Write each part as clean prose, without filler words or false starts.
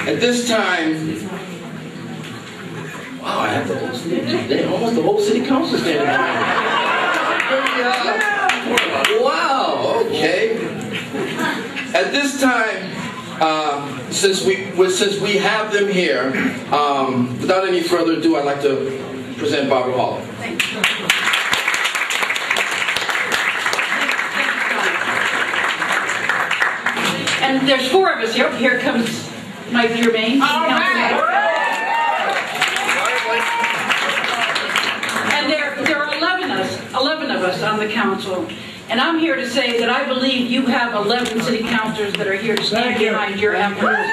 At this time, wow, I have the whole city, almost the whole city council standing there. Wow, okay. At this time, since we have them here, without any further ado, I'd like to present Barbara Hall. Thank you. And there's 4 of us here. Here comes Mike Germain. And there are 11 of us on the council. And I'm here to say that I believe you have 11 city councilors that are here to stand behind your efforts.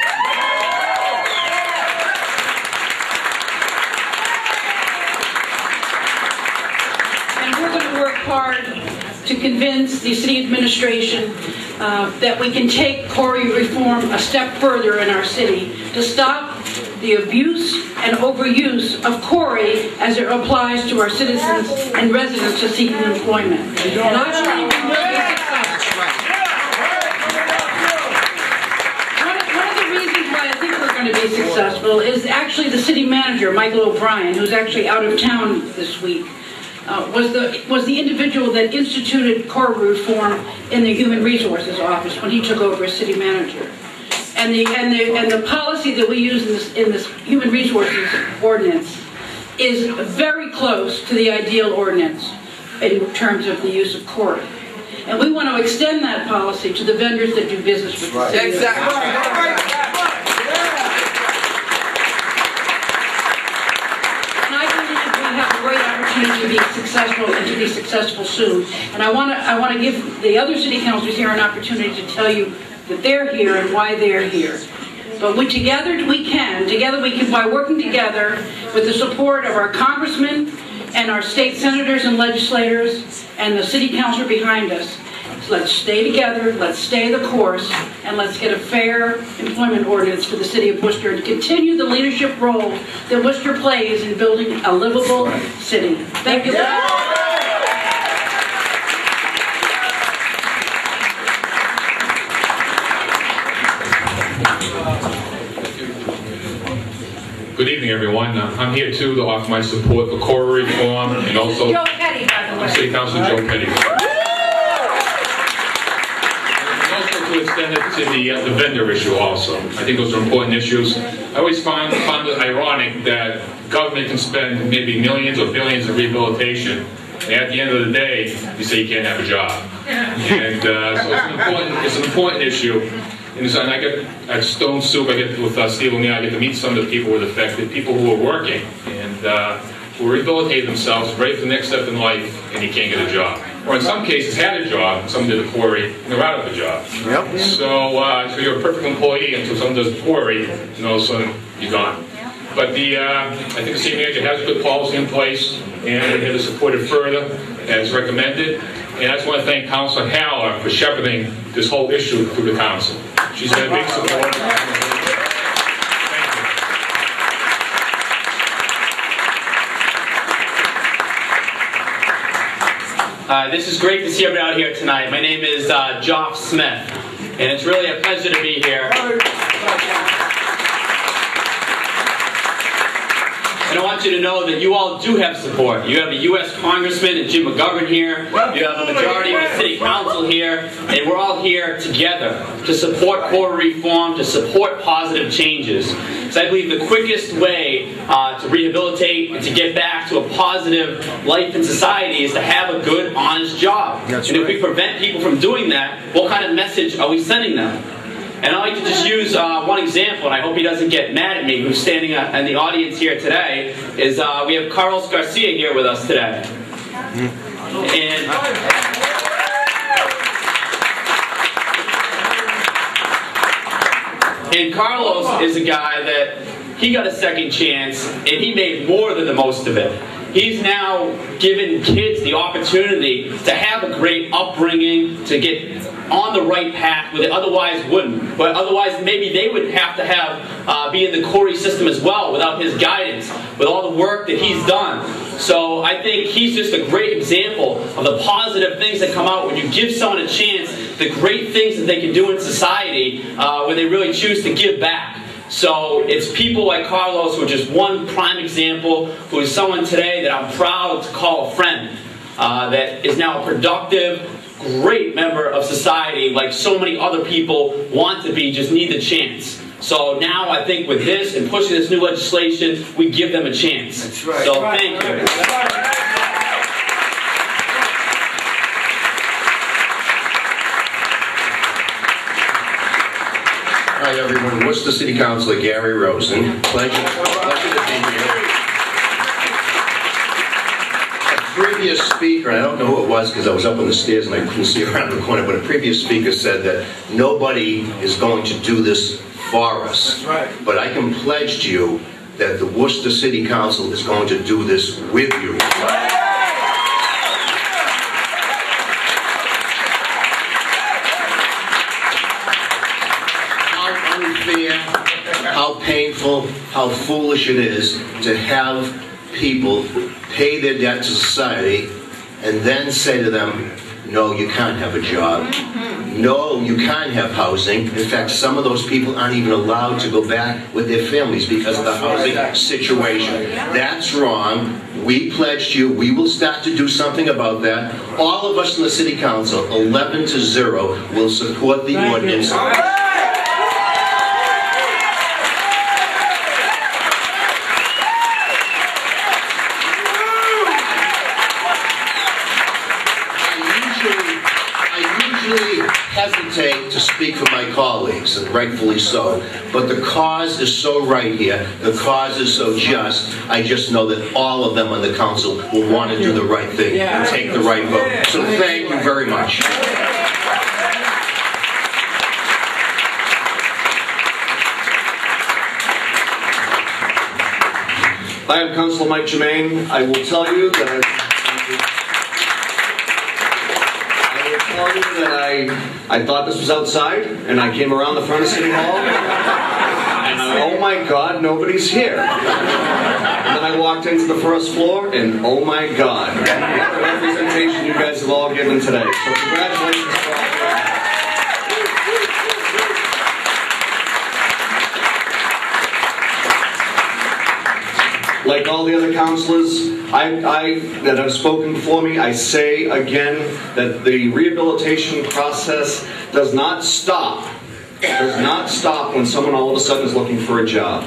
And we're going to work hard to convince the city administration that we can take CORI reform a step further in our city to stop the abuse and overuse of CORI as it applies to our citizens and residents who seeking employment. And I believe we will be successful. One of the reasons why I think we're going to be successful is actually the city manager, Michael O'Brien, who's actually out of town this week. Was the individual that instituted CORI reform in the Human Resources Office when he took over as city manager. And the policy that we use in this Human Resources Ordinance is very close to the ideal ordinance in terms of the use of CORI. And we want to extend that policy to the vendors that do business with the city. Exactly. To be successful and to be successful soon. And I want to give the other city councilors here an opportunity to tell you that they're here and why they're here. But together we can, by working together with the support of our congressmen and our state senators and legislators and the city councilor behind us. So let's stay together, let's stay the course, and let's get a fair employment ordinance for the city of Worcester and continue the leadership role that Worcester plays in building a livable city. Thank you. Good evening, everyone. I'm here too to offer my support for CORI reform and also Joe Petty, by the way. City Councilor Joe Petty. To extend it to the vendor issue also. I think those are important issues. I always found it ironic that government can spend maybe millions or billions in rehabilitation, and at the end of the day, you say you can't have a job. And so it's an important issue. And I get at Stone Soup, I get with Steve O'Neill, I get to meet some of the people who are affected, people who are working and who rehabilitate themselves, ready for the next step in life, and you can't get a job. Or in some cases had a job, someone did a CORI, and they're out of a job. Yep. So you're a perfect employee until someone does CORI, and all of a sudden you're gone. But I think the city manager has a good policy in place, and we're here to support it further as recommended. And I just want to thank Councilor Haller for shepherding this whole issue through the council. She's been a big supporter. This is great to see everybody out here tonight. My name is Joff Smith, and it's really a pleasure to be here. And I want you to know that you all do have support. You have a U.S. Congressman and Jim McGovern here. You have a majority of the City Council here. And we're all here together to support CORI reform, to support positive changes. So I believe the quickest way to rehabilitate and to get back to a positive life in society is to have a good, honest job. That's and if we prevent people from doing that, what kind of message are we sending them? And I'd like to just use one example, and I hope he doesn't get mad at me, who's standing in the audience here today, is we have Carlos Garcia here with us today. And Carlos is a guy that he got a second chance, and he made more than the most of it. He's now given kids the opportunity to have a great upbringing, to get on the right path where they otherwise wouldn't. But otherwise, maybe they would have to be in the CORI system as well without his guidance, with all the work that he's done. So I think he's just a great example of the positive things that come out when you give someone a chance, the great things that they can do in society when they really choose to give back. So it's people like Carlos, who are just one prime example, who is someone today that I'm proud to call a friend, that is now a productive, great member of society, like so many other people want to be, just need the chance. So now I think with this and pushing this new legislation, we give them a chance. That's right. So thank you. Hi everyone, Worcester City Councilor Gary Rosen. Pleasure to be here. A previous speaker, I don't know who it was because I was up on the stairs and I couldn't see around the corner, but a previous speaker said that nobody is going to do this for us. That's right. But I can pledge to you that the Worcester City Council is going to do this with you. How painful, how foolish it is to have people pay their debt to society and then say to them, no, you can't have a job. No, you can't have housing. In fact, some of those people aren't even allowed to go back with their families because of the housing situation. That's wrong. We pledged you. We will start to do something about that. All of us in the City Council, 11-0, will support the ordinance. Hesitate to speak for my colleagues, and rightfully so, but the cause is so right here, the cause is so just. I just know that all of them on the council will want to do the right thing and take the right vote. So thank you very much. I am Councilor Mike Germain. I will tell you that I thought this was outside, and I came around the front of City Hall, and oh my God, nobody's here. And then I walked into the first floor, and oh my God, what the representation you guys have all given today. So congratulations to all of you. Like all the other councilors that have spoken before me, I say again that the rehabilitation process does not stop when someone all of a sudden is looking for a job.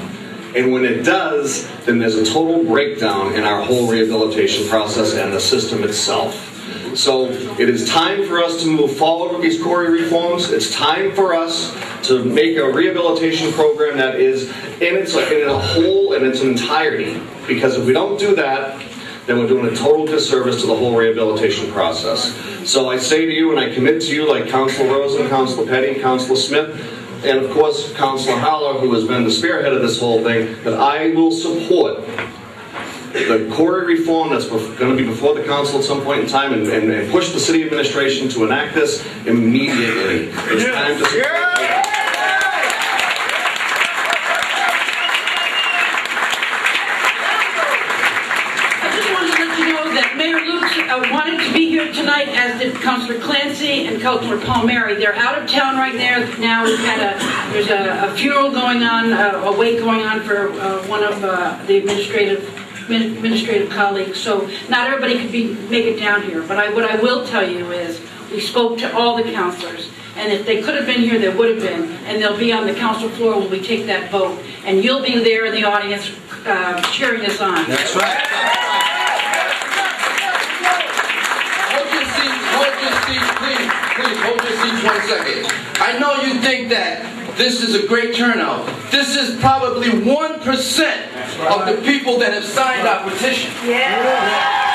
And when it does, then there's a total breakdown in our whole rehabilitation process and the system itself. So it is time for us to move forward with these CORI reforms. It's time for us to make a rehabilitation program that is in a whole and its entirety. Because if we don't do that, then we're doing a total disservice to the whole rehabilitation process. So I say to you, and I commit to you, like Councilor Rosen, Councilor Petty, Councilor Smith, and of course Councilor Haller, who has been the spearhead of this whole thing, that I will support the CORI reform that's going to be before the council at some point in time, and push the city administration to enact this immediately. It's time to support wanted to be here tonight, as did Councilor Clancy and Councilor Palmieri. They're out of town right now. There's a funeral going on, a wake going on for one of the administrative colleagues. So not everybody could make it down here. But what I will tell you is we spoke to all the councilors. And if they could have been here, they would have been. And they'll be on the council floor when we take that vote. And you'll be there in the audience cheering us on. That's right. Please hold your seats 1 second. I know you think that this is a great turnout. This is probably 1% of the people that have signed our petition. Yeah.